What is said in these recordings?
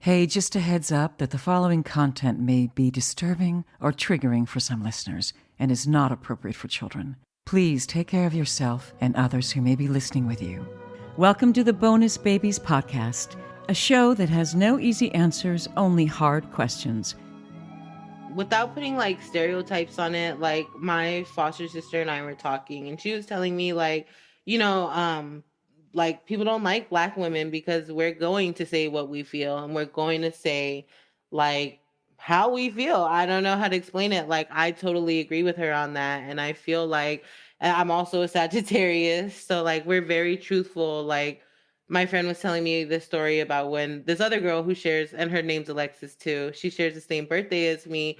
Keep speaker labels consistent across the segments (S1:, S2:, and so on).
S1: Hey, just a heads up that the following content may be disturbing or triggering for some listeners and is not appropriate for children. Please take care of yourself and others who may be listening with you. Welcome to the Bonus Babies Podcast, a show that has no easy answers, only hard questions.
S2: Without putting like stereotypes on it, like my foster sister and I were talking and she was telling me like people don't like Black women because we're going to say what we feel and we're going to say like how we feel. I don't know how to explain it. Like I totally agree with her on that, and I feel like I'm also a Sagittarius, so like we're very truthful. Like my friend was telling me this story about when this other girl who shares, and her name's Alexis too, she shares the same birthday as me.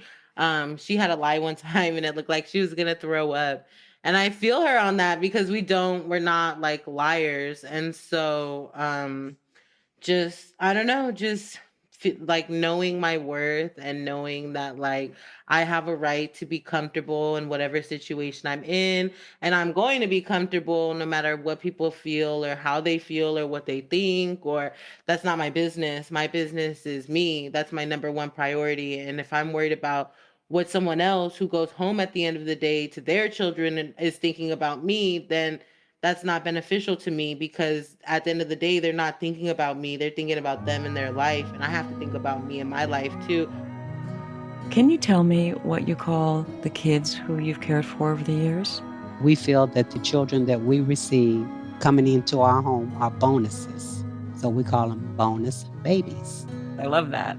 S2: She had a lie one time and it looked like she was gonna throw up. And I feel her on that because we're not like liars. And so just I don't know, like knowing my worth and knowing that like I have a right to be comfortable in whatever situation I'm in, and I'm going to be comfortable no matter what people feel or how they feel or what they think, or that's not my business. My business is me. That's my number one priority. And if I'm worried about what someone else who goes home at the end of the day to their children and is thinking about me, then that's not beneficial to me, because at the end of the day, they're not thinking about me. They're thinking about them and their life. And I have to think about me and my life too.
S1: Can you tell me what you call the kids who you've cared for over the years?
S3: We feel that the children that we receive coming into our home are bonuses. So we call them bonus babies.
S1: I love that.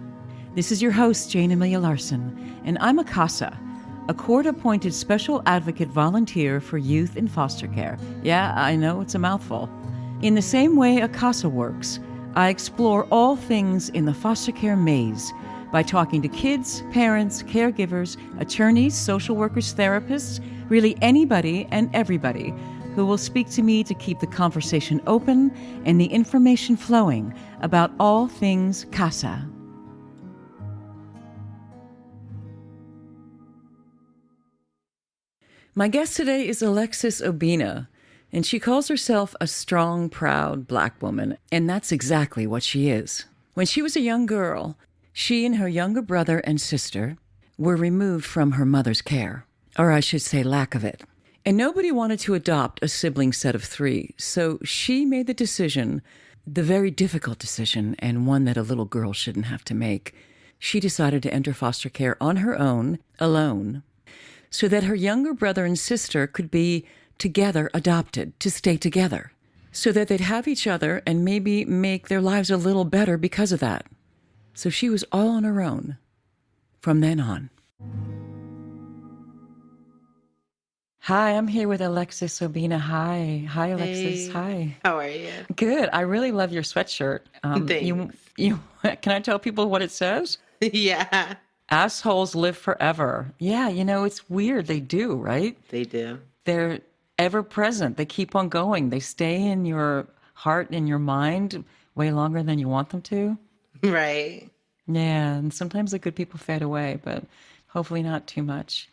S1: This is your host, Jayne Amelia Larson, and I'm a CASA, a court-appointed special advocate volunteer for youth in foster care. Yeah, I know it's a mouthful. In the same way a CASA works, I explore all things in the foster care maze by talking to kids, parents, caregivers, attorneys, social workers, therapists, really anybody and everybody who will speak to me to keep the conversation open and the information flowing about all things CASA. My guest today is Alexis Obinna, and she calls herself a strong, proud Black woman, and that's exactly what she is. When she was a young girl, she and her younger brother and sister were removed from her mother's care, or I should say lack of it. And nobody wanted to adopt a sibling set of three, so she made the decision, the very difficult decision, and one that a little girl shouldn't have to make. She decided to enter foster care on her own, alone, so that her younger brother and sister could be together adopted, to stay together, so that they'd have each other and maybe make their lives a little better because of that. So she was all on her own from then on. Hi, I'm here with Alexis Obinna. Hi, Alexis.
S2: Hey,
S1: Hi.
S2: how are you?
S1: Good. I really love your sweatshirt.
S2: Thanks.
S1: You. Can I tell people what it says?
S2: Yeah,
S1: Assholes live forever. Yeah, it's weird. They do, right?
S2: they do.
S1: They're ever present. They keep on going. They stay in your heart and your mind way longer than you want them to.
S2: Right.
S1: Yeah, and sometimes the good people fade away, but hopefully not too much.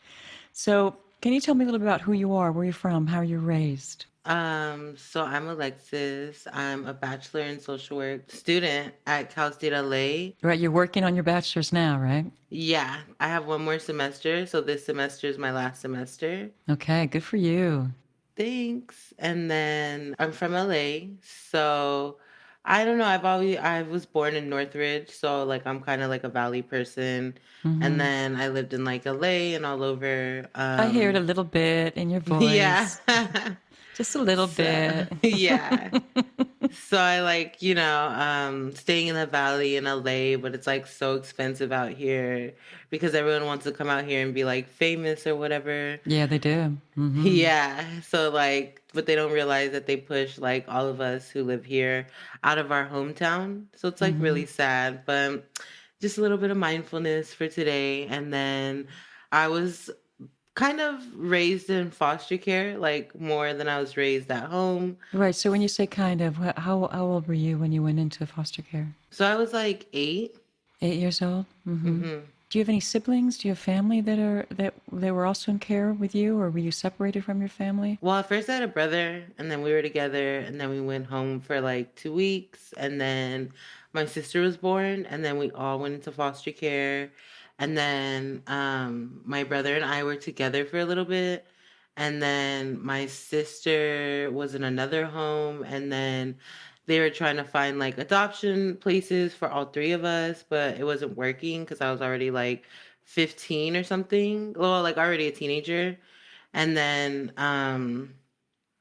S1: So can you tell me a little bit about who you are, where you're from, how you're raised?
S2: So I'm Alexis. I'm a bachelor in social work student at Cal State LA.
S1: Right, you're working on your bachelor's now, right?
S2: Yeah, I have one more semester, so this semester is my last semester.
S1: Okay, good for you.
S2: Thanks. And then I'm from LA, so I don't know. I was born in Northridge, so like I'm kind of like a valley person. And then I lived in like LA and all over.
S1: I hear it a little bit in your voice.
S2: Yeah.
S1: Just a little bit.
S2: Yeah. So I like, staying in the valley in LA, but it's like so expensive out here because everyone wants to come out here and be like famous or whatever.
S1: Yeah, they do. Mm-hmm.
S2: Yeah. So like, but they don't realize that they push like all of us who live here out of our hometown. So it's like really sad, but just a little bit of mindfulness for today. And then I was kind of raised in foster care, like more than I was raised at home.
S1: Right. So when you say kind of, how old were you when you went into foster care?
S2: So I was like 8.
S1: 8 years old? Mm-hmm.
S2: Mm-hmm.
S1: Do you have any siblings? Do you have family that they were also in care with you, or were you separated from your family?
S2: Well, at first I had a brother, and then we were together, and then we went home for like 2 weeks, and then my sister was born, and then we all went into foster care, and then my brother and I were together for a little bit, and then my sister was in another home, and then they were trying to find like adoption places for all three of us, but it wasn't working because I was already like 15 or something, well, like already a teenager. And then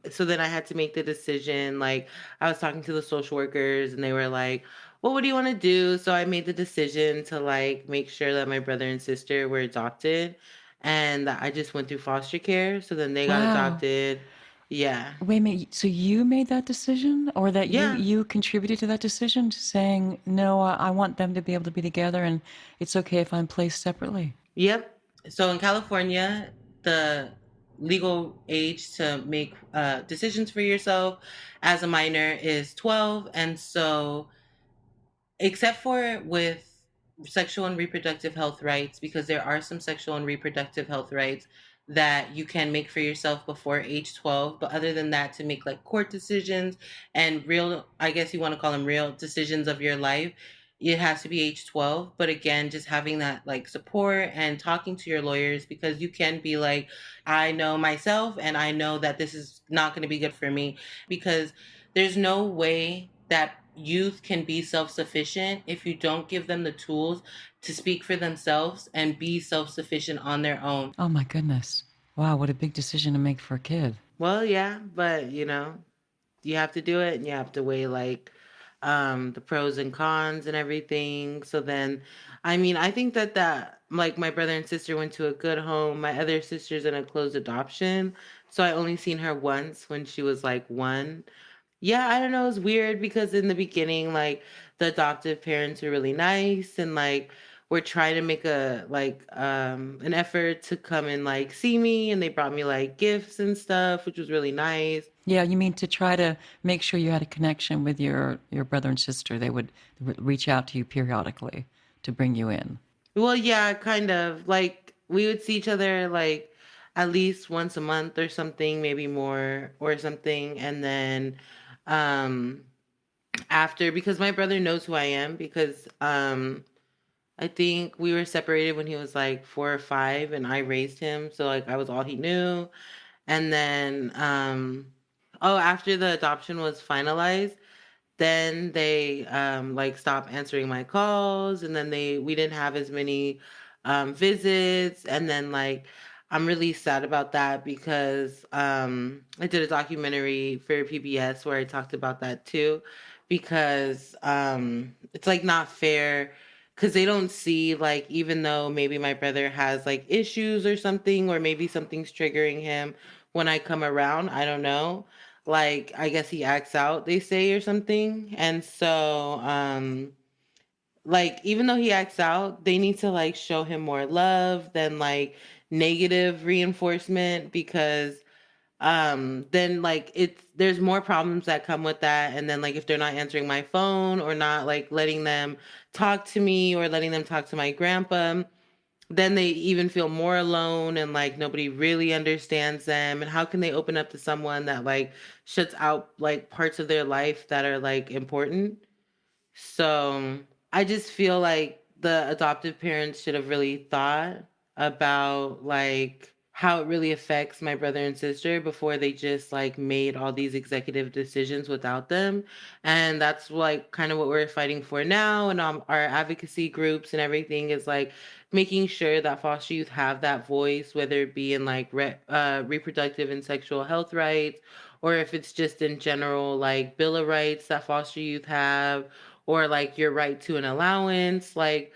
S2: so then I had to make the decision. Like, I was talking to the social workers and they were like, well, what do you want to do? So I made the decision to like make sure that my brother and sister were adopted, and that I just went through foster care. So then they got
S1: Wow.
S2: adopted. Yeah.
S1: Wait a minute. So you made that decision, or that
S2: Yeah.
S1: you contributed to that decision, to saying no? I want them to be able to be together, and it's okay if I'm placed separately.
S2: Yep. So in California, the legal age to make decisions for yourself as a minor is 12. And so except for with sexual and reproductive health rights, because there are some sexual and reproductive health rights that you can make for yourself before age 12. But other than that, to make like court decisions and real, I guess you want to call them real decisions of your life, it has to be age 12. But again, just having that like support and talking to your lawyers, because you can be like, I know myself and I know that this is not going to be good for me, because there's no way that youth can be self-sufficient if you don't give them the tools to speak for themselves and be self-sufficient on their own.
S1: Oh my goodness! Wow, what a big decision to make for a kid.
S2: Well, yeah, but you have to do it and you have to weigh like the pros and cons and everything. So then I mean, I think that like my brother and sister went to a good home. My other sister's in a closed adoption. So I only seen her once when she was like 1. Yeah, I don't know. It's weird because in the beginning, like the adoptive parents were really nice and like we're trying to make a like an effort to come and like see me, and they brought me like gifts and stuff, which was really nice.
S1: Yeah, you mean to try to make sure you had a connection with your brother and sister. They would reach out to you periodically to bring you in.
S2: Well, yeah, kind of. Like we would see each other like at least once a month or something, maybe more or something, and then um after, because my brother knows who I am, because I think we were separated when he was like 4 or 5 and I raised him, so like I was all he knew. And then oh, after the adoption was finalized, then they like stopped answering my calls, and then we didn't have as many visits. And then like I'm really sad about that because I did a documentary for PBS where I talked about that too, because it's like not fair, because they don't see like, even though maybe my brother has like issues or something, or maybe something's triggering him when I come around, I don't know, like I guess he acts out, they say, or something. And so like even though he acts out, they need to like show him more love than like negative reinforcement, because then like there's more problems that come with that. And then like if they're not answering my phone or not like letting them talk to me or letting them talk to my grandpa, then they even feel more alone and like nobody really understands them. And how can they open up to someone that like shuts out like parts of their life that are like important? So I just feel like the adoptive parents should have really thought about like how it really affects my brother and sister before they just like made all these executive decisions without them. And that's like kind of what we're fighting for now, and our advocacy groups and everything is like making sure that foster youth have that voice, whether it be in like reproductive and sexual health rights, or if it's just in general like bill of rights that foster youth have, or like your right to an allowance, like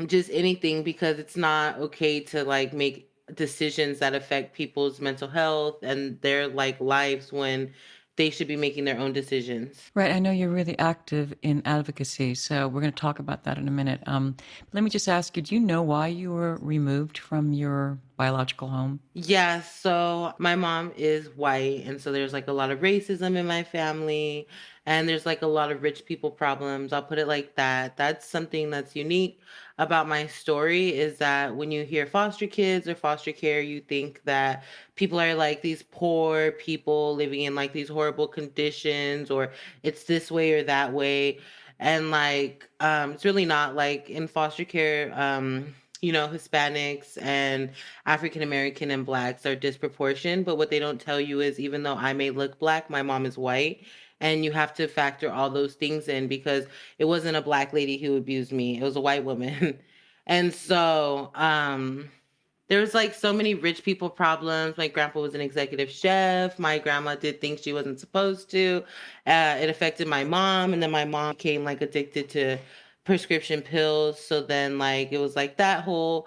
S2: just anything, because it's not okay to like make decisions that affect people's mental health and their like lives when they should be making their own decisions.
S1: Right. I know you're really active in advocacy, so we're going to talk about that in a minute. Let me just ask you, do you know why you were removed from your biological home?
S2: Yeah, so my mom is white, and so there's like a lot of racism in my family, and there's like a lot of rich people problems. I'll put it like that. That's something that's unique about my story is that when you hear foster kids or foster care, you think that people are like these poor people living in like these horrible conditions, or it's this way or that way. And like it's really not like in foster care, Hispanics and African American and blacks are disproportionate, but what they don't tell you is even though I may look black, my mom is white. And you have to factor all those things in because it wasn't a black lady who abused me, it was a white woman. And so there was like so many rich people problems. My grandpa was an executive chef. My grandma did things she wasn't supposed to. It affected my mom, and then my mom became like addicted to prescription pills. So then like it was like that whole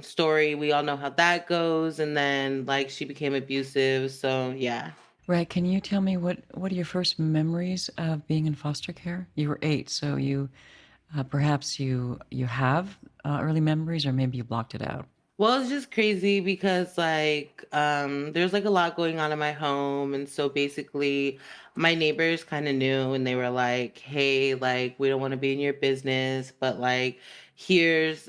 S2: story. We all know how that goes. And then like she became abusive. So yeah.
S1: Right. Can you tell me what are your first memories of being in foster care? You were 8, so you perhaps you have early memories, or maybe you blocked it out.
S2: Well, it's just crazy because like there's like a lot going on in my home, and so basically my neighbors kind of knew, and they were like, "Hey, like we don't want to be in your business, but like here's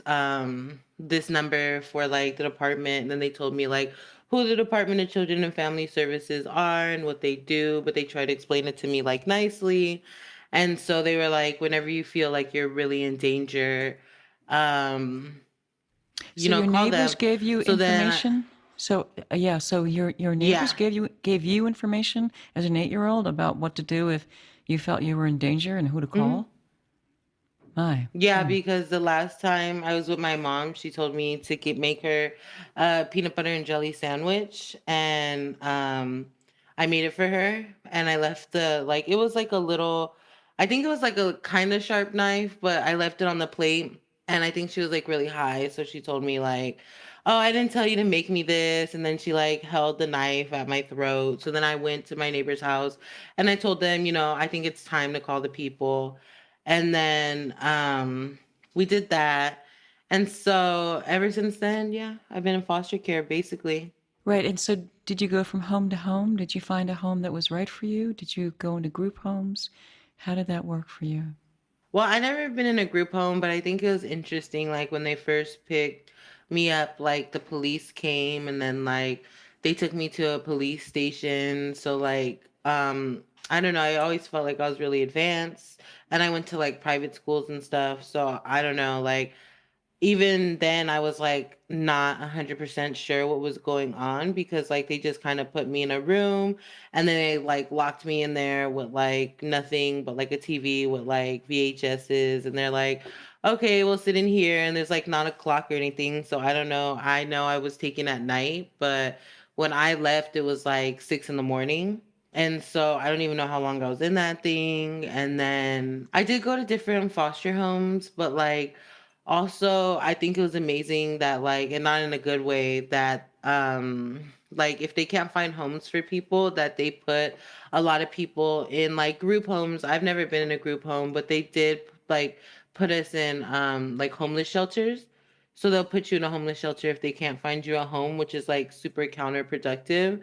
S2: this number for like the department." And then they told me like who the Department of Children and Family Services are and what they do, but they tried to explain it to me like nicely. And so they were like, "Whenever you feel like you're really in danger, um
S1: So your
S2: call
S1: neighbors
S2: them."
S1: gave you
S2: So then,
S1: information. So yeah, so your neighbors
S2: yeah,
S1: gave you information as an 8-year-old about what to do if you felt you were in danger and who to
S2: hmm
S1: call. My.
S2: yeah, because the last time I was with my mom, she told me to make her a peanut butter and jelly sandwich, and I made it for her, and I left it was like a little, I think it was like a kind of sharp knife, but I left it on the plate, and I think she was like really high, so she told me like, "Oh, I didn't tell you to make me this," and then she like held the knife at my throat. So then I went to my neighbor's house, and I told them, I think it's time to call the people. And then we did that. And so ever since then, yeah, I've been in foster care basically.
S1: Right. And so did you go from home to home? Did you find a home that was right for you? Did you go into group homes? How did that work for you?
S2: Well, I never been in a group home, but I think it was interesting. Like when they first picked me up, like the police came and then like they took me to a police station. So like, I don't know. I always felt like I was really advanced, and I went to like private schools and stuff. So I don't know. Like even then I was like not 100% sure what was going on because like they just kind of put me in a room and then they like locked me in there with like nothing but like a TV with like VHSs, and they're like, "Okay, we'll sit in here," and there's like not a clock or anything. So I don't know. I know I was taken at night, but when I left it was like 6 in the morning. And so I don't even know how long I was in that thing. And then I did go to different foster homes, but like also I think it was amazing that like, and not in a good way, that like if they can't find homes for people, that they put a lot of people in like group homes. I've never been in a group home, but they did like put us in like homeless shelters. So they'll put you in a homeless shelter if they can't find you a home, which is like super counterproductive.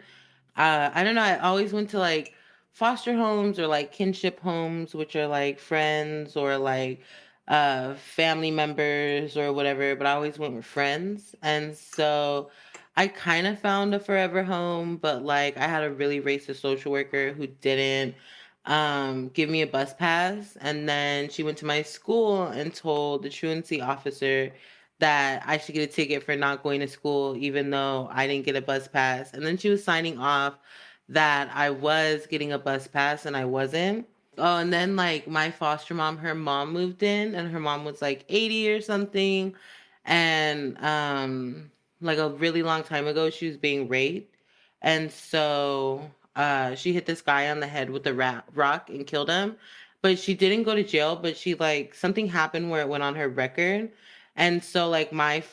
S2: I don't know. I always went to like foster homes or like kinship homes, which are like friends or like family members or whatever, but I always went with friends. And so I kind of found a forever home, but like I had a really racist social worker who didn't give me a bus pass. And then she went to my school and told the truancy officer that I should get a ticket for not going to school, even though I didn't get a bus pass. And then she was signing off that I was getting a bus pass and I wasn't. Oh, and then like my foster mom, her mom moved in, and her mom was like 80 or something. And like a really long time ago, she was being raped. And so she hit this guy on the head with a rock and killed him. But she didn't go to jail, but she like something happened where it went on her record. And so like my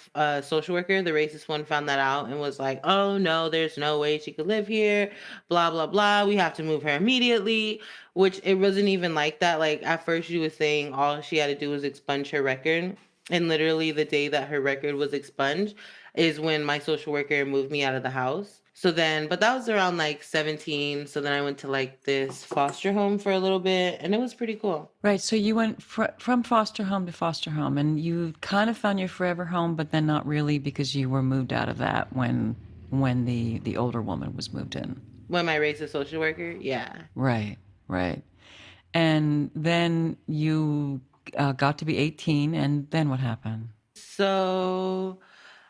S2: social worker, the racist one, found that out and was like, "Oh no, there's no way she could live here, blah blah blah. We have to move her immediately." Which it wasn't even like that. Like at first she was saying all she had to do was expunge her record. And literally the day that her record was expunged, is when my social worker moved me out of the house. So then, but that was around like 17. So then I went to like this foster home for a little bit, and it was pretty cool.
S1: Right. So you went from foster home to foster home, and you kind of found your forever home, but then not really because you were moved out of that when the older woman was moved in.
S2: When my racist social worker, yeah.
S1: Right. Right. And then you got to be 18, and then what happened?
S2: So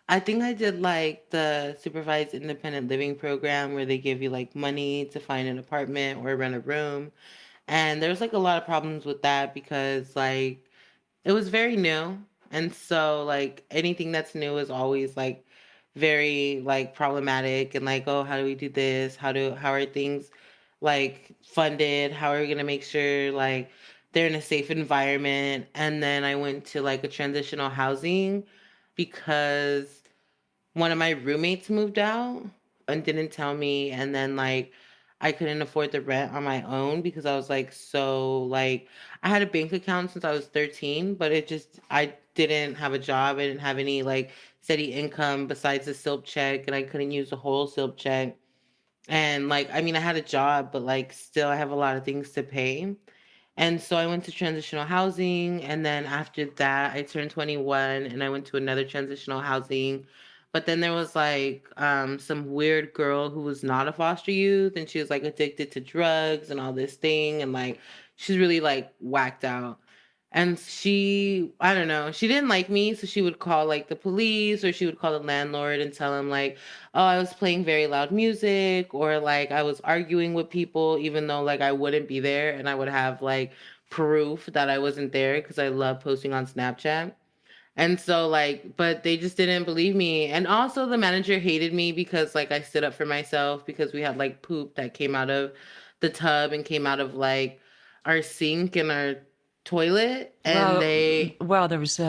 S2: I think I did like the supervised independent living program where they give you like money to find an apartment or rent a room. And there was like a lot of problems with that because like it was very new. And so like anything that's new is always like very like problematic and like, oh, how do we do this? How are things like funded? How are we gonna make sure like they're in a safe environment? And then I went to like a transitional housing because one of my roommates moved out and didn't tell me, and then like I couldn't afford the rent on my own because I was like so like I had a bank account since I was 13, but it just I didn't have a job. I didn't have any like steady income besides the SILP check, and I couldn't use the whole SILP check. And like I mean I had a job, but like still I have a lot of things to pay. And so I went to transitional housing. And then after that, I turned 21 and I went to another transitional housing. But then there was like some weird girl who was not a foster youth and she was like addicted to drugs and all this thing. And like she's really like whacked out. And she, I don't know, she didn't like me. So she would call like the police or she would call the landlord and tell him like, oh, I was playing very loud music or like I was arguing with people, even though like I wouldn't be there and I would have like proof that I wasn't there because I love posting on Snapchat. And so like, but they just didn't believe me. And also the manager hated me because like I stood up for myself because we had like poop that came out of the tub and came out of like our sink and our toilet. And
S1: There was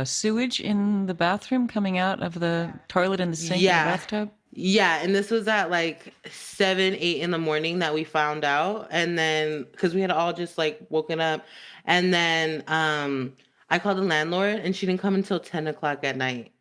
S1: sewage in the bathroom coming out of the toilet and the sink and the
S2: yeah.
S1: bathtub.
S2: Yeah, and this was at like 7, 8 in the morning that we found out. And then because we had all just like woken up. And then I called the landlord and she didn't come until 10 o'clock at night.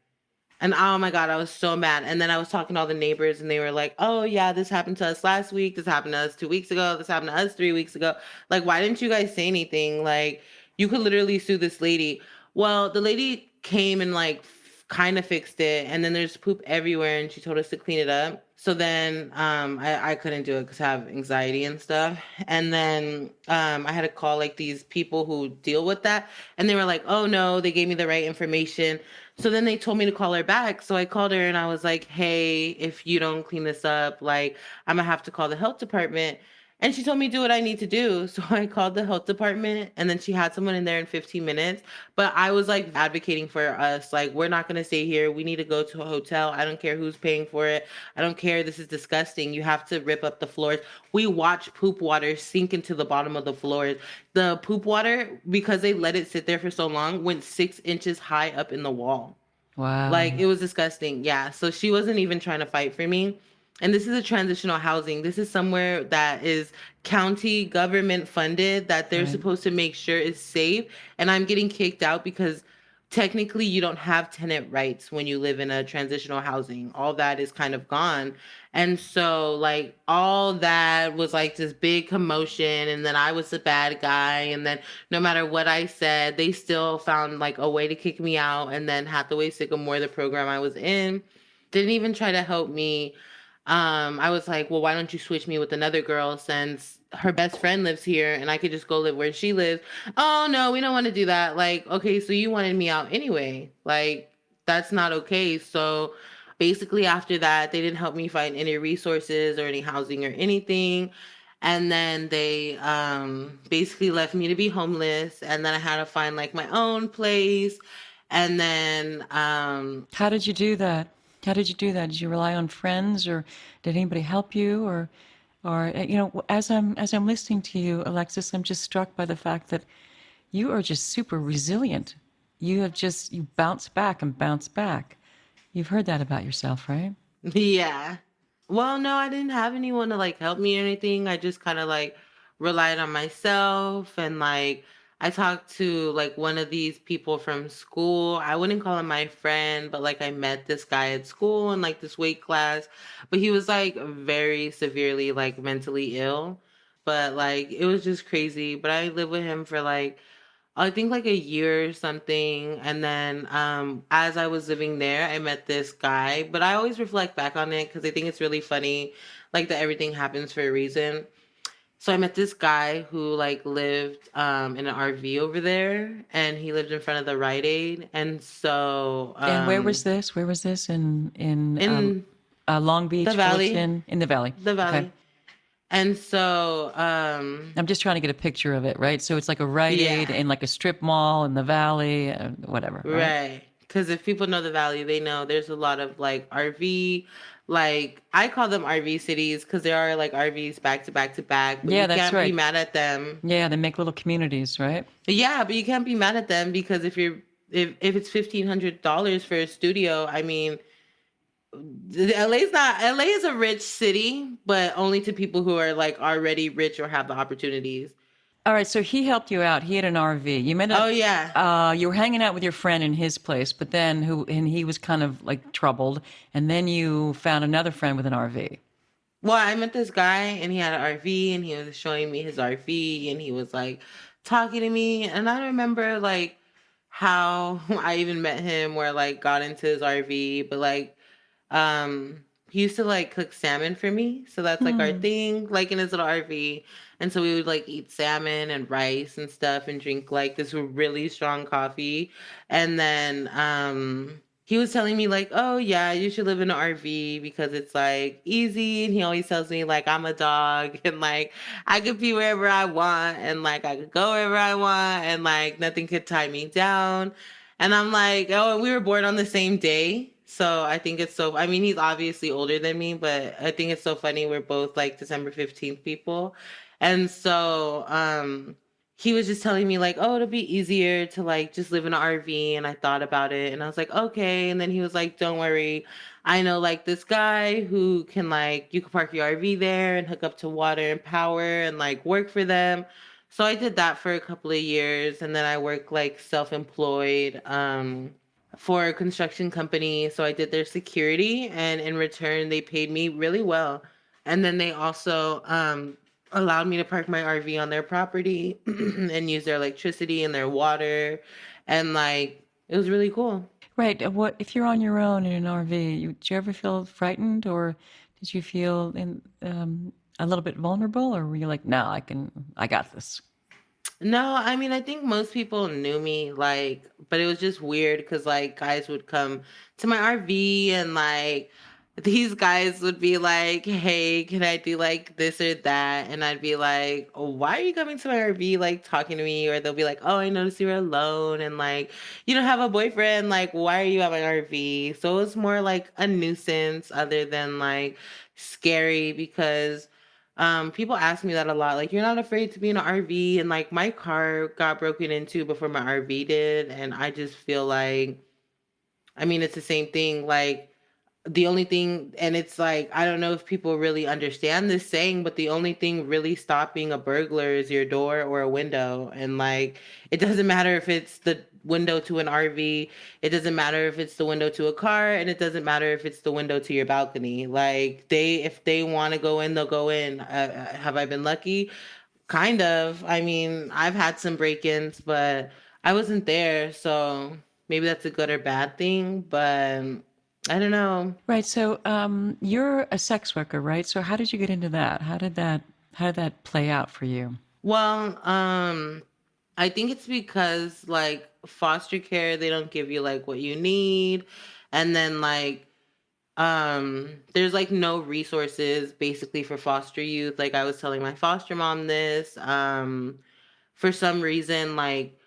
S2: And oh my God, I was so mad. And then I was talking to all the neighbors and they were like, oh yeah, this happened to us last week. This happened to us 2 weeks ago. This happened to us 3 weeks ago. Like, why didn't you guys say anything? Like, you could literally sue this lady. Well, the lady came and like kind of fixed it. And then there's poop everywhere and she told us to clean it up. So then I couldn't do it because I have anxiety and stuff. And then I had to call like these people who deal with that. And they were like, oh no, they gave me the right information. So then they told me to call her back. So I called her and I was like, hey, if you don't clean this up, like I'm gonna have to call the health department. And she told me do what I need to do. So I called the health department and then she had someone in there in 15 minutes. But I was like advocating for us. Like, we're not going to stay here. We need to go to a hotel. I don't care who's paying for it. I don't care. This is disgusting. You have to rip up the floors. We watch poop water sink into the bottom of the floors. The poop water, because they let it sit there for so long, went 6 inches high up in the wall.
S1: Wow.
S2: Like, it was disgusting. Yeah. So she wasn't even trying to fight for me. And this is a transitional housing. This is somewhere that is county government funded, that they're supposed to make sure is safe. And I'm getting kicked out because technically you don't have tenant rights when you live in a transitional housing. All that is kind of gone. And so like all that was like this big commotion. And then I was the bad guy. And then no matter what I said, they still found like a way to kick me out. And then Hathaway Sycamore, the program I was in, didn't even try to help me. I was like, well, why don't you switch me with another girl since her best friend lives here and I could just go live where she lives? Oh, no, we don't want to do that. Like, okay, so you wanted me out anyway. Like, that's not okay. So basically after that, they didn't help me find any resources or any housing or anything. And then they basically left me to be homeless. And then I had to find like my own place. And then
S1: how did you do that? How did you do that? Did you rely on friends, or did anybody help you, or you know, as I'm listening to you, Alexis, I'm just struck by the fact that you are just super resilient. You bounce back and bounce back. You've heard that about yourself, right?
S2: Yeah. Well, no, I didn't have anyone to like help me or anything. I just kind of like relied on myself and like I talked to like one of these people from school. I wouldn't call him my friend, but like I met this guy at school in like this weight class, but he was like very severely like mentally ill. But like it was just crazy. But I lived with him for like I think like a year or something. And then as I was living there, I met this guy. But I always reflect back on it because I think it's really funny, like that everything happens for a reason. So I met this guy who like lived in an RV over there, and he lived in front of the Rite Aid. And so
S1: And where was this? Where was this? In
S2: in
S1: Long Beach,
S2: the valley,
S1: Fullerton, in the Valley.
S2: the
S1: Okay.
S2: valley. And so
S1: I'm just trying to get a picture of it, right? So it's like a Rite Aid
S2: yeah,
S1: in like a strip mall in the Valley, whatever, right?
S2: right. Because if people know the valley, they know there's a lot of like RV, like I call them RV cities because there are like RVs back to back to back, but
S1: Yeah,
S2: you
S1: that's
S2: can't be
S1: right.
S2: mad at them.
S1: Yeah, they make little communities, right?
S2: Yeah, but you can't be mad at them because if it's $1,500 for a studio, I mean, LA is a rich city, but only to people who are like already rich or have the opportunities.
S1: All right, so he helped you out. He had an RV. You met
S2: Oh yeah.
S1: you were hanging out with your friend in his place, but then and he was kind of like troubled, and then you found another friend with an RV.
S2: Well, I met this guy and he had an RV and he was showing me his RV and he was like talking to me. And I remember like how I even met him where like got into his RV, but like he used to like cook salmon for me. So that's like our
S1: Hmm.
S2: thing, like in his little RV. And so we would like eat salmon and rice and stuff and drink like this really strong coffee. And then he was telling me like, "Oh yeah, you should live in an RV because it's like easy." And he always tells me like I'm a dog and like I could be wherever I want and like I could go wherever I want and like nothing could tie me down. And I'm like, "Oh, and we were born on the same day." So I think it's so I mean, he's obviously older than me, but I think it's so funny we're both like December 15th people. And so he was just telling me like, "Oh, it'll be easier to like just live in an RV." And I thought about it and I was like, "Okay." And then he was like, "Don't worry. I know like this guy who can like you can park your RV there and hook up to water and power and like work for them." So I did that for a couple of years and then I worked like self-employed for a construction company. So I did their security and in return they paid me really well. And then they also allowed me to park my RV on their property and use their electricity and their water. And like, it was really cool.
S1: Right. What if you're on your own in an RV? Did you ever feel frightened, or did you feel a little bit vulnerable, or were you like, no, I got this?
S2: No, I mean, I think most people knew me, like, but it was just weird because, like, guys would come to my RV and, like, these guys would be like, "Hey, can I do like this or that?" And I'd be like, "Oh, why are you coming to my RV, like, talking to me?" Or they'll be like, "Oh, I noticed you were alone and, like, you don't have a boyfriend. Like, why are you at my RV?" So it was more like a nuisance other than, like, scary because people ask me that a lot. Like, you're not afraid to be in an RV? And like my car got broken into before my RV did. And I just feel like, I mean, it's the same thing. Like, the only thing, and it's like, I don't know if people really understand this saying, but the only thing really stopping a burglar is your door or a window. And like, it doesn't matter if it's the window to an RV, it doesn't matter if it's the window to a car, and it doesn't matter if it's the window to your balcony. Like, if they want to go in, they'll go in. Have I been lucky? Kind of. I mean, I've had some break-ins, but I wasn't there, so maybe that's a good or bad thing, but I don't know.
S1: Right. So you're a sex worker, right? So how did you get into that? How did that play out for you?
S2: Well, I think it's because like foster care, they don't give you like what you need. And then like there's like no resources basically for foster youth. Like I was telling my foster mom this. For some reason, like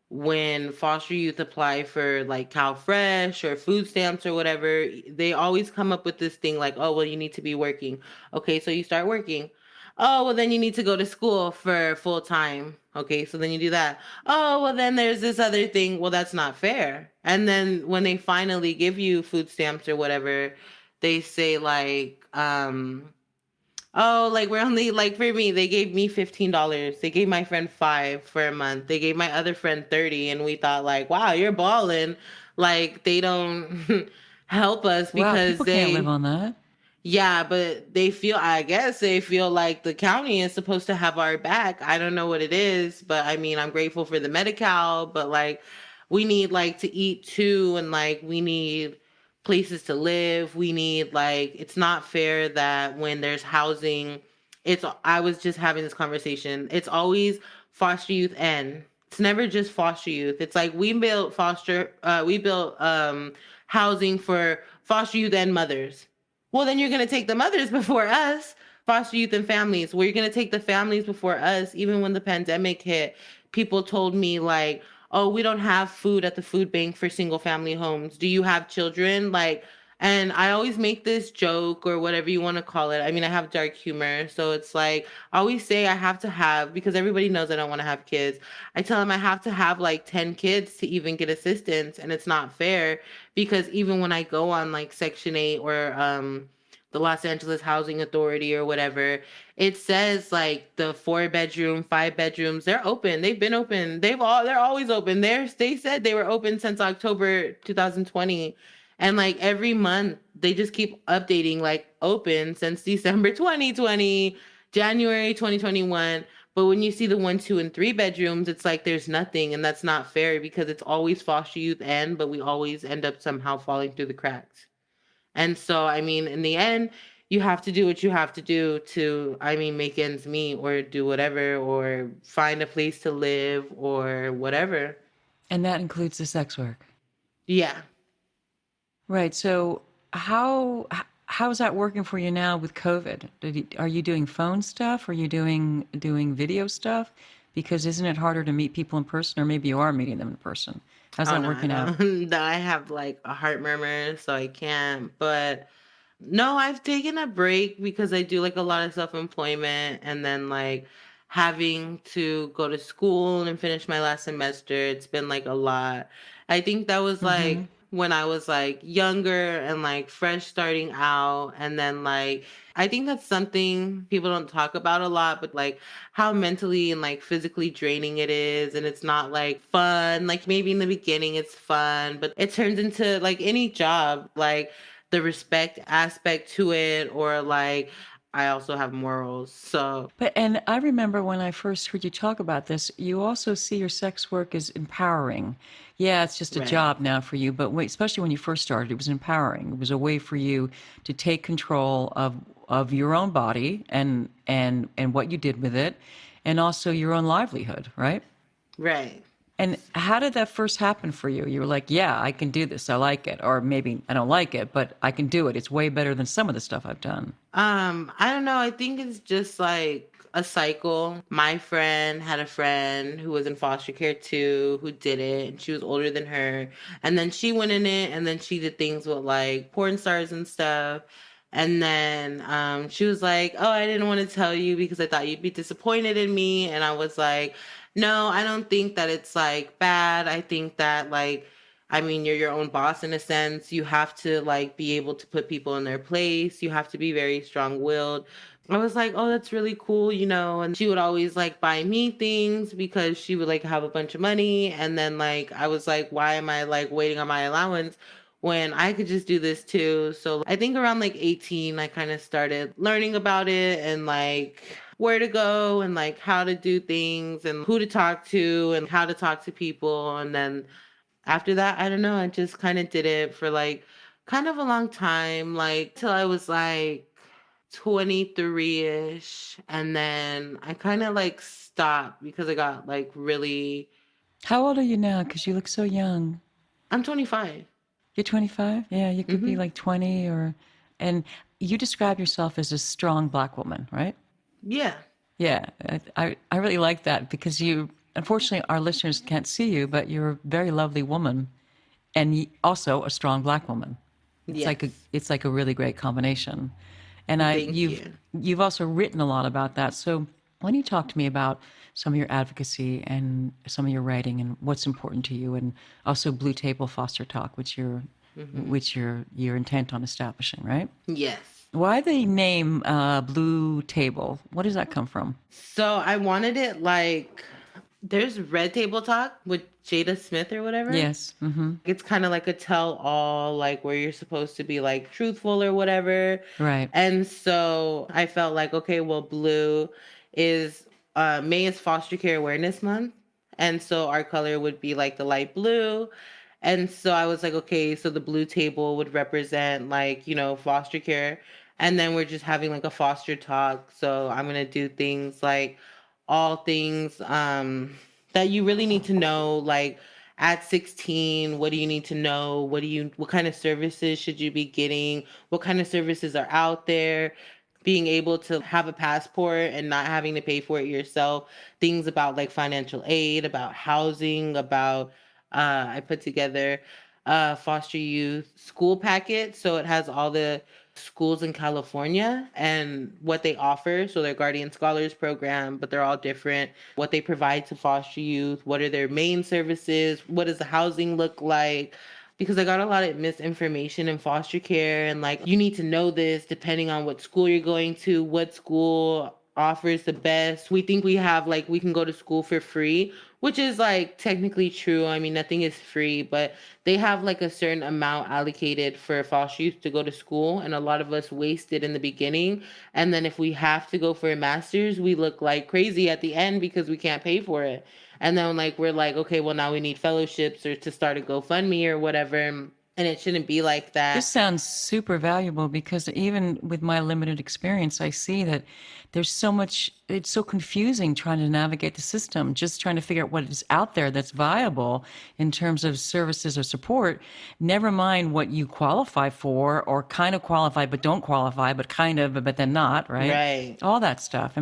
S2: when foster youth apply for like Cal Fresh or food stamps or whatever, they always come up with this thing like, "Oh, well, you need to be working." Okay, so you start working. "Oh, well, then you need to go to school for full time." Okay, so then you do that. "Oh, well, then there's this other thing." Well, that's not fair. And then when they finally give you food stamps or whatever, they say like, Oh, like we're only like for me, they gave me $15. They gave my friend 5 for a month. They gave my other friend 30, and we thought like, wow, you're balling. Like they don't help us
S1: Wow,
S2: because
S1: people can't live on that.
S2: yeah, but I guess they feel like the county is supposed to have our back. I don't know what it is, but I mean, I'm grateful for the Medi-Cal, but like we need like to eat too, and like we need places to live. We need like it's not fair that when there's housing, I was just having this conversation. It's always foster youth and it's never just foster youth. It's like we built housing for foster youth and mothers. Well, then you're going to take the mothers before us, foster youth and families. Well, you're going to take the families before us. Even when the pandemic hit, people told me like, oh, we don't have food at the food bank for single family homes. Do you have children? Like, and I always make this joke or whatever you want to call it. I mean, I have dark humor. So it's like, I always say I have to have, because everybody knows I don't want to have kids. I tell them I have to have like 10 kids to even get assistance. And it's not fair because even when I go on like Section 8 or the Los Angeles Housing Authority or whatever, it says like the 4-bedroom, 5 bedrooms, they're open. They've been open. They're always open. They said they were open since October 2020. And like every month they just keep updating like open since December 2020, January 2021. But when you see the 1, 2, and 3 bedrooms, it's like there's nothing, and that's not fair because it's always foster youth but we always end up somehow falling through the cracks. And so, I mean, in the end, you have to do what you have to do to, I mean, make ends meet or do whatever or find a place to live or whatever.
S1: And that includes the sex work.
S2: Yeah.
S1: Right. So how's that working for you now with COVID? Are you doing phone stuff? Are you doing video stuff? Because isn't it harder to meet people in person, or maybe you are meeting them in person? How's that working out?
S2: No, I have like a heart murmur, so I can't. But no, I've taken a break because I do like a lot of self-employment and then like having to go to school and finish my last semester. It's been like a lot. I think that was like when I was like younger and like fresh starting out. And then like, I think that's something people don't talk about a lot, but like how mentally and like physically draining it is. And it's not like fun. Like maybe in the beginning it's fun, but it turns into like any job, like the respect aspect to it, or like I also have morals. So,
S1: And I remember when I first heard you talk about this, you also see your sex work as empowering. Yeah, it's just a
S2: right.
S1: job now for you, but especially when you first started, it was empowering. It was a way for you to take control of your own body and what you did with it, and also your own livelihood, right?
S2: Right.
S1: And how did that first happen for you? You were like, yeah, I can do this. I like it. Or maybe I don't like it, but I can do it. It's way better than some of the stuff I've done.
S2: I don't know. I think it's just like a cycle. My friend had a friend who was in foster care too, who did it, and she was older than her. And then she went in it, and then she did things with like porn stars and stuff. And then she was like, oh, I didn't want to tell you because I thought you'd be disappointed in me. And I was like, no, I don't think that it's like bad. I think that like, I mean, you're your own boss in a sense. You have to like be able to put people in their place. You have to be very strong-willed. I was like, oh, that's really cool, you know. And she would always like buy me things because she would like have a bunch of money. And then like, I was like, why am I like waiting on my allowance when I could just do this too? So I think around like 18, I kind of started learning about it and like where to go and like how to do things and who to talk to and how to talk to people. And then after that, I don't know, I just kind of did it for like kind of a long time, like till I was like 23-ish. And then I kind of like stopped because I got like really.
S1: How old are you now? Because you look so young.
S2: I'm 25.
S1: You're 25? Yeah, you could be like 20 and you describe yourself as a strong Black woman, right?
S2: Yeah.
S1: Yeah, I really like that because unfortunately, our listeners can't see you, but you're a very lovely woman and also a strong Black woman. It's like a really great combination. And you've also written a lot about that. So why don't you talk to me about some of your advocacy and some of your writing and what's important to you, and also Blue Table Foster Talk, which you're intent on establishing, right?
S2: Yes.
S1: Why the name Blue Table? What does that come from?
S2: So I wanted it like there's Red Table Talk with Jada Smith or whatever.
S1: Yes. Mm-hmm.
S2: It's kind of like a tell all, like where you're supposed to be like truthful or whatever.
S1: Right.
S2: And so I felt like, okay, well, blue is May is Foster Care Awareness Month. And so our color would be like the light blue. And so I was like, okay, so the blue table would represent like, foster care. And then we're just having like a foster talk. So I'm going to do things like all things that you really need to know, like at 16, what do you need to know? What kind of services should you be getting? What kind of services are out there? Being able to have a passport and not having to pay for it yourself. Things about like financial aid, about housing, about I put together a foster youth school packet. So it has all the schools in California and what they offer. So their Guardian Scholars Program, but they're all different. What they provide to foster youth, what are their main services, what does the housing look like? Because I got a lot of misinformation in foster care, and like you need to know this depending on what school you're going to, what school offers the best. We think we have like we can go to school for free, which is like technically true. I mean, nothing is free, but they have like a certain amount allocated for foster youth to go to school, and a lot of us waste it in the beginning. And then if we have to go for a master's, we look like crazy at the end because we can't pay for it. And then like we're like, okay, well now we need fellowships or to start a GoFundMe or whatever. And it shouldn't be like that.
S1: This sounds super valuable because even with my limited experience, I see that there's so much, it's so confusing trying to navigate the system, just trying to figure out what is out there that's viable in terms of services or support, never mind what you qualify for or kind of qualify but don't qualify, but kind of, but then not, right?
S2: Right.
S1: All that stuff.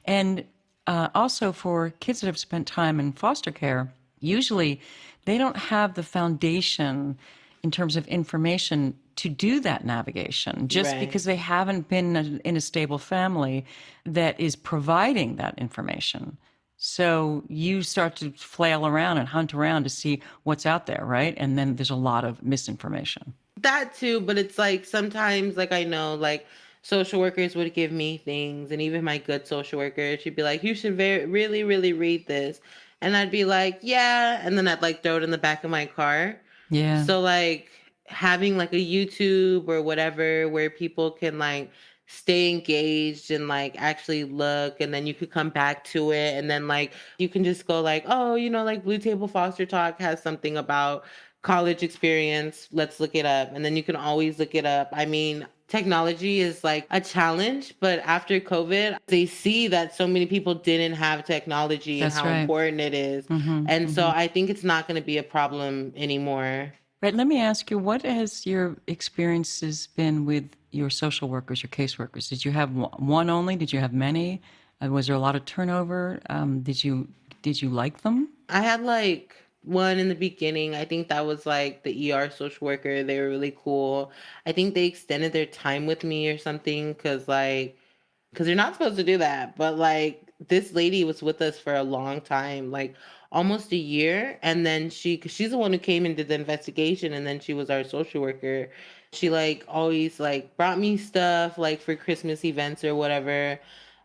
S1: And also for kids that have spent time in foster care, usually they don't have the foundation in terms of information to do that navigation, just
S2: Right.
S1: because they haven't been in a stable family that is providing that information. So you start to flail around and hunt around to see what's out there, right? And then there's a lot of misinformation.
S2: That too, but it's like sometimes like I know like social workers would give me things, and even my good social worker, she'd be like, you should really, really read this. And I'd be like, yeah. And then I'd like throw it in the back of my car.
S1: Yeah.
S2: So like having like a YouTube or whatever where people can like stay engaged and like actually look, and then you could come back to it, and then like you can just go like, oh, like Blue Table Foster Talk has something about college experience, let's look it up. And then you can always look it up. I mean, technology is like a challenge, but after COVID, they see that so many people didn't have technology.
S1: That's
S2: and how
S1: right.
S2: important it is. And so I think it's not going to be a problem anymore.
S1: Right. Let me ask you, what has your experiences been with your social workers, your caseworkers? Did you have one only? Did you have many? Was there a lot of turnover? Did you like them?
S2: I had like one in the beginning. I think that was like the ER social worker. They were really cool. I think they extended their time with me or something because you're not supposed to do that. But like this lady was with us for a long time, like almost a year. And then she's the one who came and did the investigation. And then she was our social worker. She like always like brought me stuff like for Christmas events or whatever.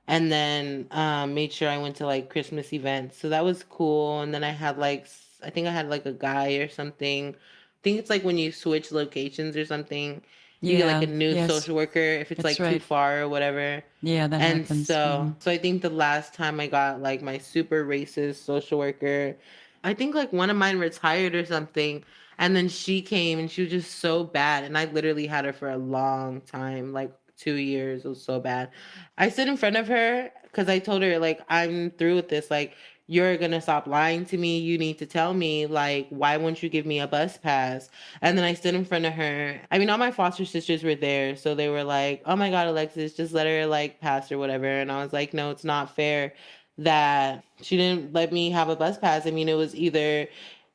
S2: And then made sure I went to like Christmas events. So that was cool. And then I had like, I think I had like a guy or something. I think it's like when you switch locations or something. You get like a new social worker if it's
S1: That's
S2: like too far or whatever.
S1: Yeah, that
S2: And
S1: happens.
S2: so I think the last time I got like my super racist social worker, I think like one of mine retired or something. And then she came and she was just so bad. And I literally had her for a long time, like 2 years. It was so bad. I stood in front of her because I told her like, I'm through with this. Like, you're going to stop lying to me. You need to tell me, like, why won't you give me a bus pass? And then I stood in front of her. I mean, all my foster sisters were there. So they were like, oh my God, Alexis, just let her like pass or whatever. And I was like, no, it's not fair that she didn't let me have a bus pass. I mean, it was either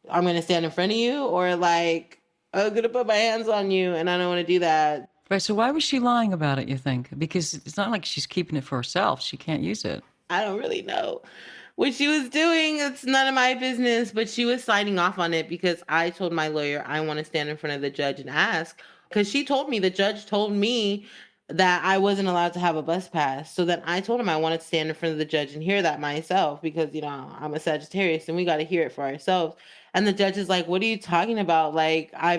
S2: I'm going to stand in front of you or like, I'm going to put my hands on you. And I don't want to do that.
S1: Right. So why was she lying about it, you think? Because it's not like she's keeping it for herself. She can't use it.
S2: I don't really know what she was doing. It's none of my business, but she was signing off on it because I told my lawyer I want to stand in front of the judge and ask, because she told me, the judge told me that I wasn't allowed to have a bus pass. So then I told him I wanted to stand in front of the judge and hear that myself because, I'm a Sagittarius and we got to hear it for ourselves. And the judge is like, "What are you talking about? Like, I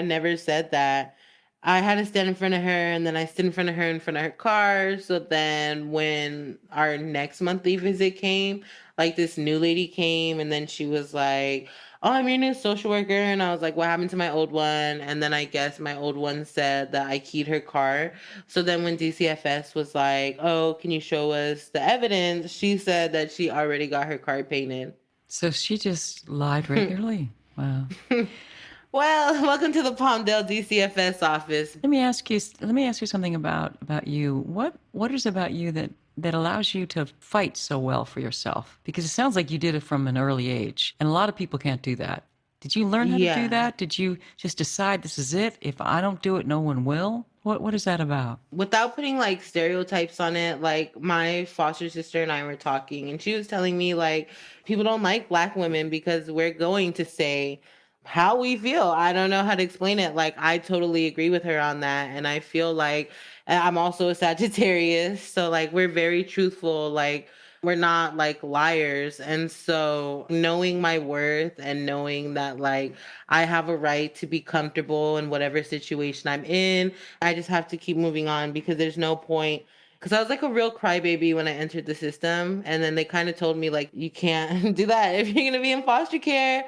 S2: never said that." I had to stand in front of her, and then I stood in front of her car. So then when our next monthly visit came, like this new lady came, and then she was like, "Oh, I'm your new social worker." And I was like, "What happened to my old one?" And then I guess my old one said that I keyed her car. So then when DCFS was like, "Oh, can you show us the evidence?" She said that she already got her car painted.
S1: So she just lied regularly. Wow.
S2: Well, welcome to the Palmdale DCFS office.
S1: Let me ask you something about you. What is about you that allows you to fight so well for yourself? Because it sounds like you did it from an early age, and a lot of people can't do that. Did you learn how to do that? Did you just decide this is it? If I don't do it, no one will? What is that about?
S2: Without putting like stereotypes on it, like my foster sister and I were talking, and she was telling me like people don't like Black women because we're going to say how we feel. I don't know how to explain it. Like, I totally agree with her on that. And I feel like I'm also a Sagittarius. So, like, we're very truthful. Like, we're not like liars. And so, knowing my worth and knowing that, like, I have a right to be comfortable in whatever situation I'm in, I just have to keep moving on because there's no point. Because I was like a real crybaby when I entered the system. And then they kind of told me, like, you can't do that if you're going to be in foster care.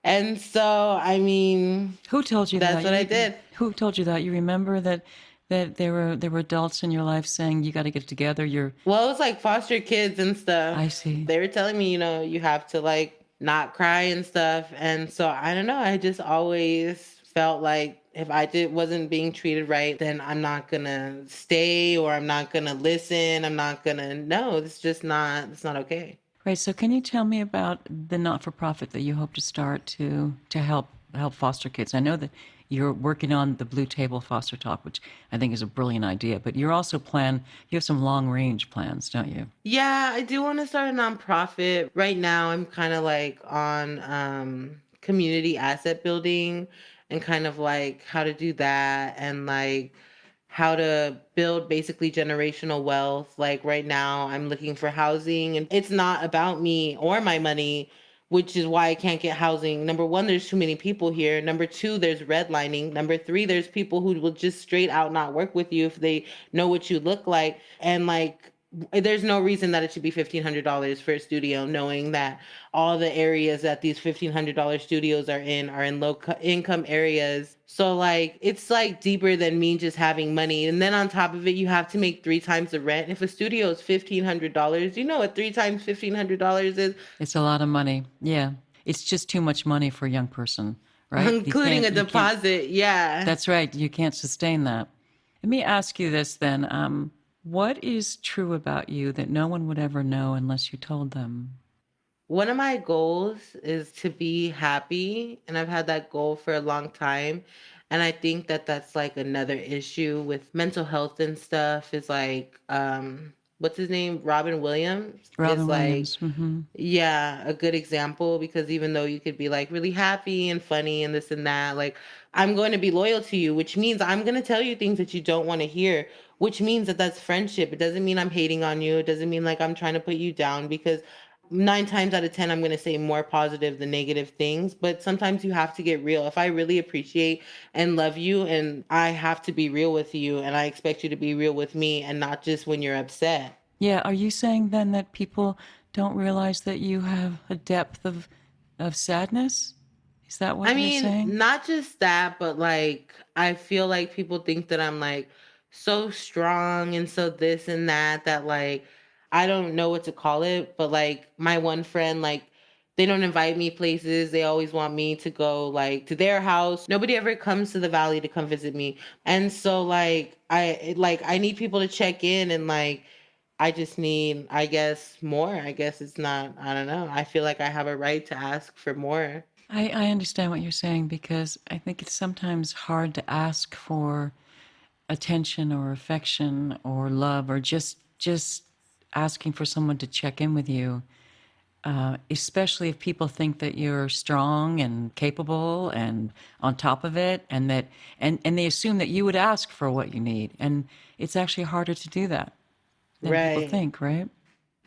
S2: And so, I mean,
S1: Who told you that?
S2: that's what I did.
S1: Who told you that? You remember that there were adults in your life saying you got to get it together.
S2: Well, it was like foster kids and stuff.
S1: I see.
S2: They were telling me, you have to like not cry and stuff. And so I don't know. I just always felt like if wasn't being treated right, then I'm not gonna stay or I'm not gonna listen. I'm not gonna. No, it's not okay.
S1: Right. So can you tell me about the not-for-profit that you hope to start to help foster kids? I know that you're working on the Blue Table Foster Talk, which I think is a brilliant idea, but you have some long-range plans, don't you?
S2: Yeah, I do want to start a nonprofit. Right now, I'm kind of like on community asset building and kind of like how to do that and like how to build basically generational wealth. Like right now, I'm looking for housing, and it's not about me or my money, which is why I can't get housing. Number one, there's too many people here. Number two, there's redlining. Number three, there's people who will just straight out not work with you if they know what you look like. And like, there's no reason that it should be $1,500 for a studio, knowing that all the areas that these $1,500 studios are in low income areas. So like, it's like deeper than me just having money. And then on top of it, you have to make 3 times the rent. If a studio is $1,500, you know what 3 times $1,500 is?
S1: It's a lot of money. Yeah. It's just too much money for a young person, right?
S2: Including a deposit. Yeah.
S1: That's right. You can't sustain that. Let me ask you this then. What is true about you that no one would ever know unless you told them?
S2: One of my goals is to be happy, and I've had that goal for a long time. And I think that that's like another issue with mental health and stuff is like, what's his name? Robin Williams
S1: Robin
S2: is
S1: Williams.
S2: like, yeah, a good example because even though you could be like really happy and funny and this and that, like, I'm going to be loyal to you, which means I'm going to tell you things that you don't want to hear, which means that that's friendship. It doesn't mean I'm hating on you. It doesn't mean like I'm trying to put you down because 9 times out of 10, I'm going to say more positive than negative things. But sometimes you have to get real. If I really appreciate and love you, and I have to be real with you, and I expect you to be real with me and not just when you're upset.
S1: Yeah. Are you saying then that people don't realize that you have a depth of sadness? Is that what you're saying?
S2: Not just that, but like, I feel like people think that I'm like so strong and so this and that like, I don't know what to call it, but like my one friend, like they don't invite me places. They always want me to go like to their house. Nobody ever comes to the valley to come visit me. And so like, I need people to check in and like, I just need, I guess, more. I guess it's not, I don't know. I feel like I have a right to ask for more.
S1: I understand what you're saying because I think it's sometimes hard to ask for attention or affection or love or just asking for someone to check in with you. especially if people think that you're strong and capable and on top of it, and that and they assume that you would ask for what you need, and it's actually harder to do that than people
S2: Right.
S1: think, right?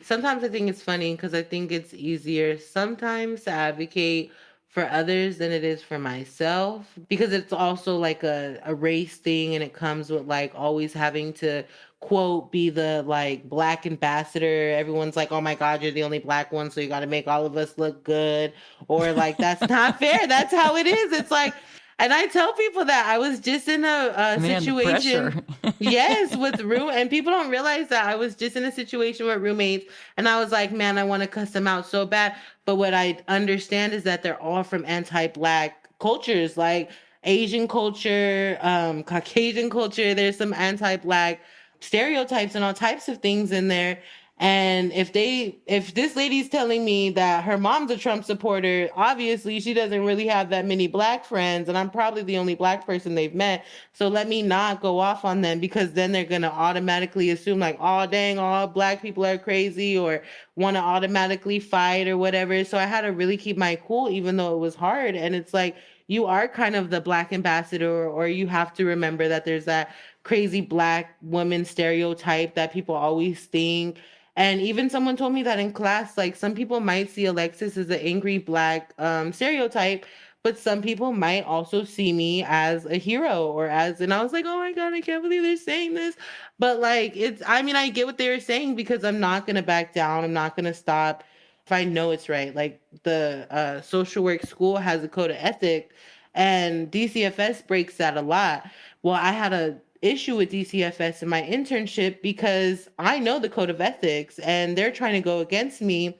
S2: Sometimes I think it's funny because I think it's easier sometimes to advocate for others than it is for myself, because it's also like a race thing, and it comes with like always having to quote be the like black ambassador. Everyone's like, oh my God, you're the only black one, so you got to make all of us look good. Or like, that's not fair. That's how it is. It's like, and I tell people that I was just in a
S1: Man, the
S2: situation.
S1: pressure.
S2: Yes, with room, and people don't realize that I was just in a situation with roommates, and I was like, man, I want to cuss them out so bad. But what I understand is that they're all from anti-black cultures, like Asian culture, Caucasian culture. There's some anti-black stereotypes and all types of things in there. And if this lady's telling me that her mom's a Trump supporter, obviously she doesn't really have that many black friends, and I'm probably the only black person they've met. So let me not go off on them, because then they're gonna automatically assume like, oh dang, all black people are crazy, or want to automatically fight or whatever. So I had to really keep my cool, even though it was hard. And it's like, you are kind of the black ambassador, or you have to remember that there's that crazy black woman stereotype that people always think. And even someone told me that in class, like some people might see Alexis as an angry black stereotype, but some people might also see me as a hero, or as, and I was like, oh my God, I can't believe they're saying this. But like, I mean, I get what they were saying, because I'm not going to back down. I'm not going to stop if I know it's right. Like the social work school has a code of ethic, and DCFS breaks that a lot. Well, I had a issue with DCFS in my internship because I know the code of ethics, and they're trying to go against me,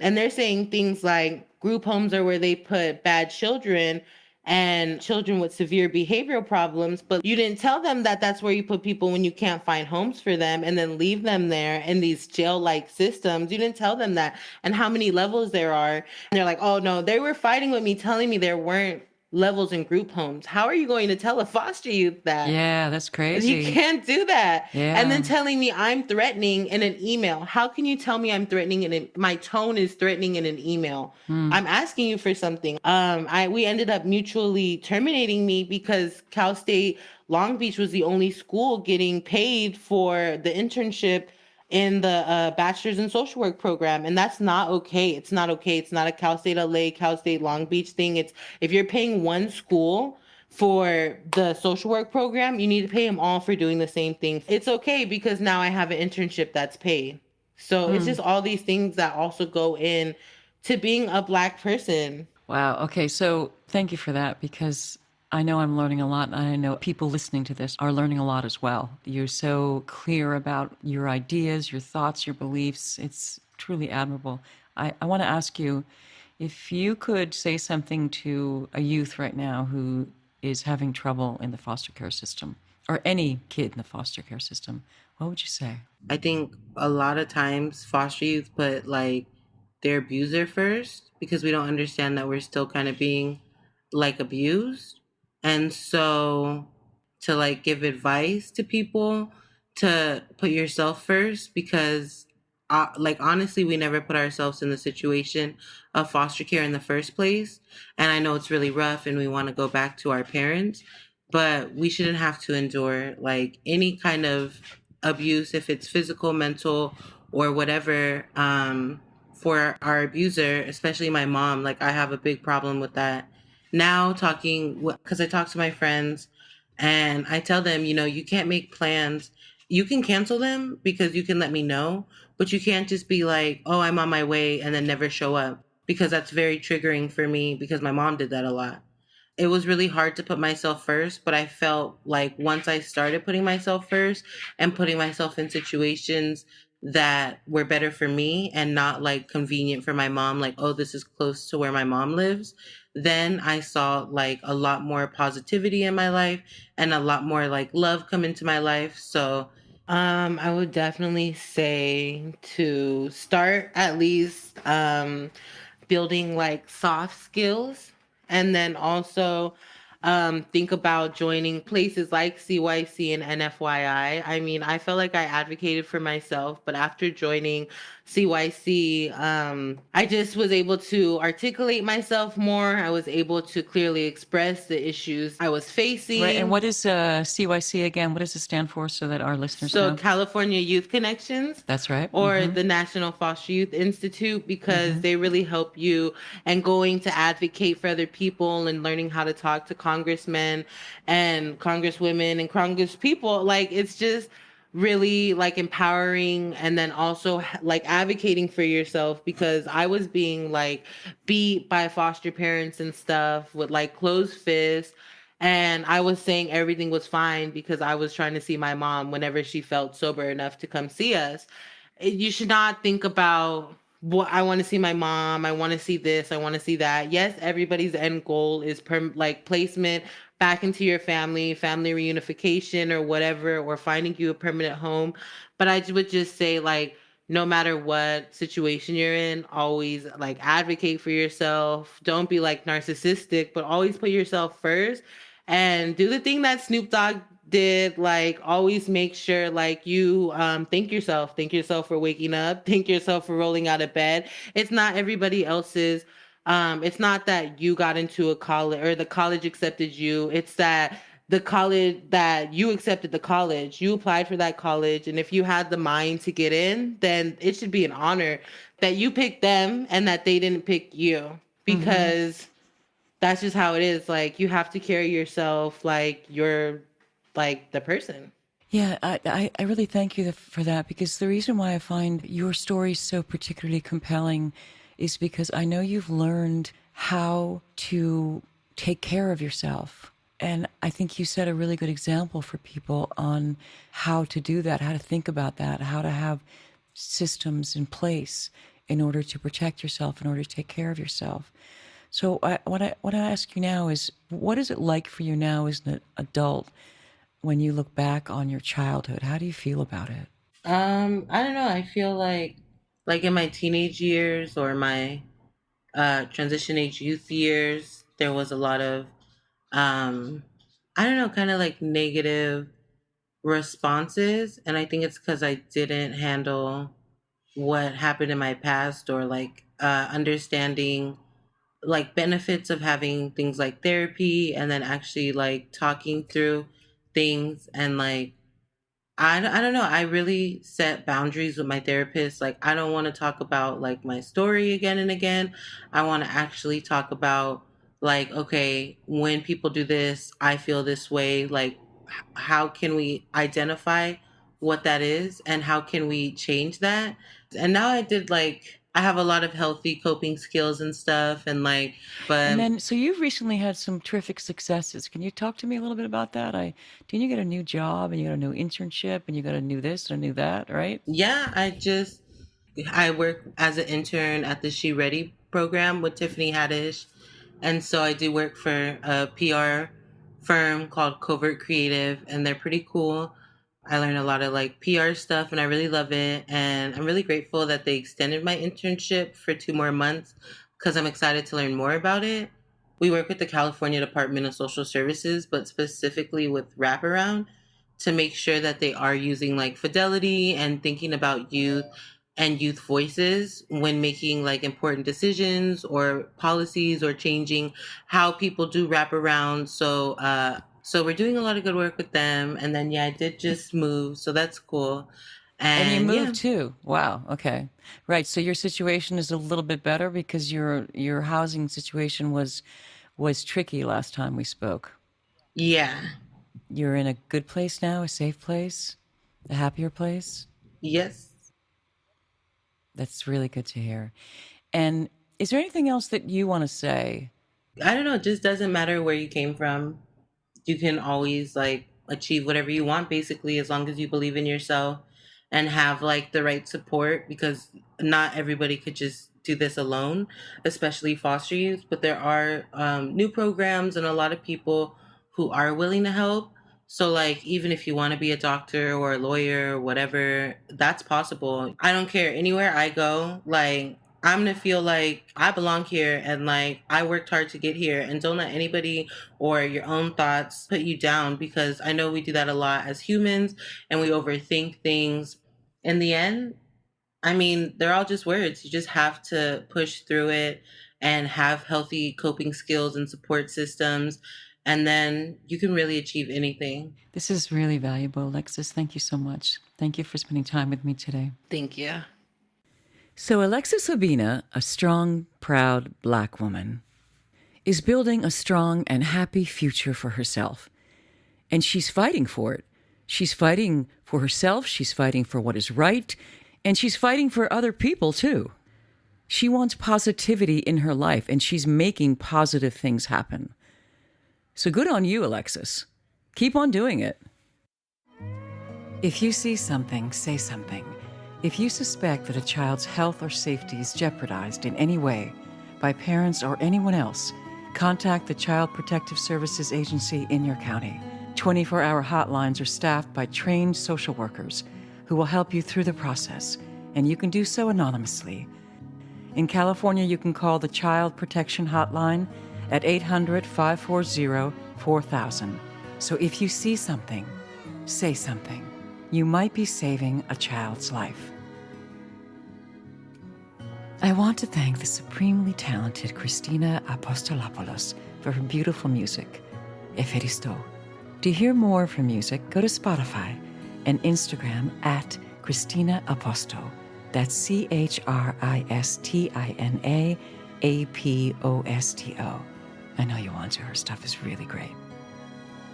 S2: and they're saying things like group homes are where they put bad children and children with severe behavioral problems, but you didn't tell them that that's where you put people when you can't find homes for them, and then leave them there in these jail-like systems. You didn't tell them that, and how many levels there are. And they're like, oh no, they were fighting with me, telling me there weren't levels in group homes. How are you going to tell a foster youth that?
S1: Yeah, that's
S2: You
S1: crazy.
S2: can't do that.
S1: Yeah.
S2: And then telling me I'm threatening in an email. How can you tell me I'm threatening my tone is threatening in an email? I'm asking you for something. We ended up mutually terminating me because Cal State Long Beach was the only school getting paid for the internship in the bachelor's in social work program. And that's not okay. It's not okay. It's not a Cal State LA, Cal State Long Beach thing. It's, if you're paying one school for the social work program, you need to pay them all for doing the same thing. It's okay because now I have an internship that's paid. So it's just all these things that also go in to being a black person.
S1: Wow. Okay. So thank you for that, because I know I'm learning a lot, and I know people listening to this are learning a lot as well. You're so clear about your ideas, your thoughts, your beliefs. It's truly admirable. I want to ask you if you could say something to a youth right now who is having trouble in the foster care system, or any kid in the foster care system, what would you say?
S2: I think a lot of times foster youth put like their abuser first, because we don't understand that we're still kind of being like abused. And so to like give advice to people to put yourself first, because like honestly, we never put ourselves in the situation of foster care in the first place. And I know it's really rough and we want to go back to our parents, but we shouldn't have to endure like any kind of abuse, if it's physical, mental, or whatever, for our abuser, especially my mom. Like I have a big problem with that now, talking, because I talk to my friends and I tell them, you know, you can't make plans. You can cancel them because you can let me know, but you can't just be like, oh, I'm on my way, and then never show up, because that's very triggering for me, because my mom did that a lot. It was really hard to put myself first, but I felt like once I started putting myself first and putting myself in situations that were better for me and not like convenient for my mom, like, oh, this is close to where my mom lives, then I saw like a lot more positivity in my life and a lot more like love come into my life. So I would definitely say to start at least building like soft skills, and then also think about joining places like CYC and NFYI. I mean, I felt like I advocated for myself, but after joining CYC, I just was able to articulate myself more. I was able to clearly express the issues I was facing.
S1: Right. And what is CYC again? What does it stand for so that our listeners
S2: So
S1: know?
S2: California Youth Connections.
S1: That's right.
S2: Or the National Foster Youth Institute, because they really help you and going to advocate for other people and learning how to talk to congressmen and congresswomen and congresspeople. Like, it's just really like empowering, and then also like advocating for yourself, because I was being like beat by foster parents and stuff with like closed fists. And I was saying everything was fine because I was trying to see my mom whenever she felt sober enough to come see us. You should not think about what I want to see my mom. I want to see this. I want to see that. Yes, everybody's end goal is like placement back into your family reunification or whatever, or finding you a permanent home. But I would just say, like, no matter what situation you're in, always like advocate for yourself. Don't be like narcissistic, but always put yourself first and do the thing that Snoop Dogg did. Like, always make sure like you thank yourself for waking up, thank yourself for rolling out of bed. It's not everybody else's. It's not that you got into a college or the college accepted you. It's that the college that you accepted the college, you applied for that college, and if you had the mind to get in, then it should be an honor that you picked them and that they didn't pick you, because that's just how it is. Like, you have to carry yourself like you're like the person.
S1: Yeah, I really thank you for that, because the reason why I find your story so particularly compelling is because I know you've learned how to take care of yourself. And I think you set a really good example for people on how to do that, how to think about that, how to have systems in place in order to protect yourself, in order to take care of yourself. So what I ask you now is, what is it like for you now as an adult when you look back on your childhood? How do you feel about it?
S2: I don't know. I feel like in my teenage years or my transition age youth years, there was a lot of I don't know, kind of like negative responses, and I think it's because I didn't handle what happened in my past, or like understanding like benefits of having things like therapy, and then actually like talking through things. And like I don't know. I really set boundaries with my therapist. Like, I don't want to talk about like my story again and again. I want to actually talk about like, okay, when people do this, I feel this way. Like, how can we identify what that is and how can we change that? And now I have a lot of healthy coping skills and stuff, and like, but
S1: And then, so you've recently had some terrific successes. Can you talk to me a little bit about that? Didn't you get a new job and you got a new internship and you got a new this and a new that, right?
S2: yeah, I work as an intern at the She Ready program with Tiffany Haddish. And so I do work for a PR firm called Covert Creative, and they're pretty cool. I learn a lot of like PR stuff and I really love it. And I'm really grateful that they extended my internship for 2 more months because I'm excited to learn more about it. We work with the California Department of Social Services, but specifically with wraparound, to make sure that they are using like fidelity and thinking about youth and youth voices when making like important decisions or policies or changing how people do wraparound. So we're doing a lot of good work with them. And then I did just move, so that's cool.
S1: And you
S2: And
S1: moved too. Wow. Okay. Right. So your situation is a little bit better because your housing situation was tricky last time we spoke.
S2: yeah.
S1: You're in a good place now, a safe place, a happier place.
S2: Yes.
S1: That's really good to hear. And is there anything else that you want to say?
S2: I don't know, it just doesn't matter where you came from. You can always like achieve whatever you want, basically, as long as you believe in yourself and have like the right support, because not everybody could just do this alone, especially foster youth. But there are new programs and a lot of people who are willing to help. So like, even if you want to be a doctor or a lawyer or whatever, that's possible. I don't care, anywhere I go, like I'm going to feel like I belong here and like I worked hard to get here. And don't let anybody or your own thoughts put you down, because I know we do that a lot as humans and we overthink things. In the end, I mean, they're all just words. You just have to push through it and have healthy coping skills and support systems. And then you can really achieve anything.
S1: This is really valuable, Alexis. Thank you so much. Thank you for spending time with me today.
S2: Thank you.
S1: So, Alexis Obinna, a strong, proud Black woman, is building a strong and happy future for herself. And she's fighting for it. She's fighting for herself, she's fighting for what is right, and she's fighting for other people, too. She wants positivity in her life, and she's making positive things happen. So good on you, Alexis. Keep on doing it. If you see something, say something. If you suspect that a child's health or safety is jeopardized in any way by parents or anyone else, contact the Child Protective Services Agency in your county. 24-hour hotlines are staffed by trained social workers who will help you through the process, and you can do so anonymously. In California, you can call the Child Protection Hotline at 800-540-4000. So if you see something, say something. You might be saving a child's life. I want to thank the supremely talented Christina Apostolopoulos for her beautiful music, Eferisto. To hear more of her music, go to Spotify and Instagram at Christina Aposto. That's ChristianaAposto. I know you want to. Her stuff is really great.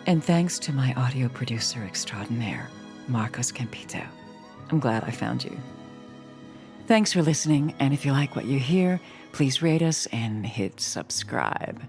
S1: And thanks to my audio producer extraordinaire, Marcos Campito. I'm glad I found you. Thanks for listening, and if you like what you hear, please rate us and hit subscribe.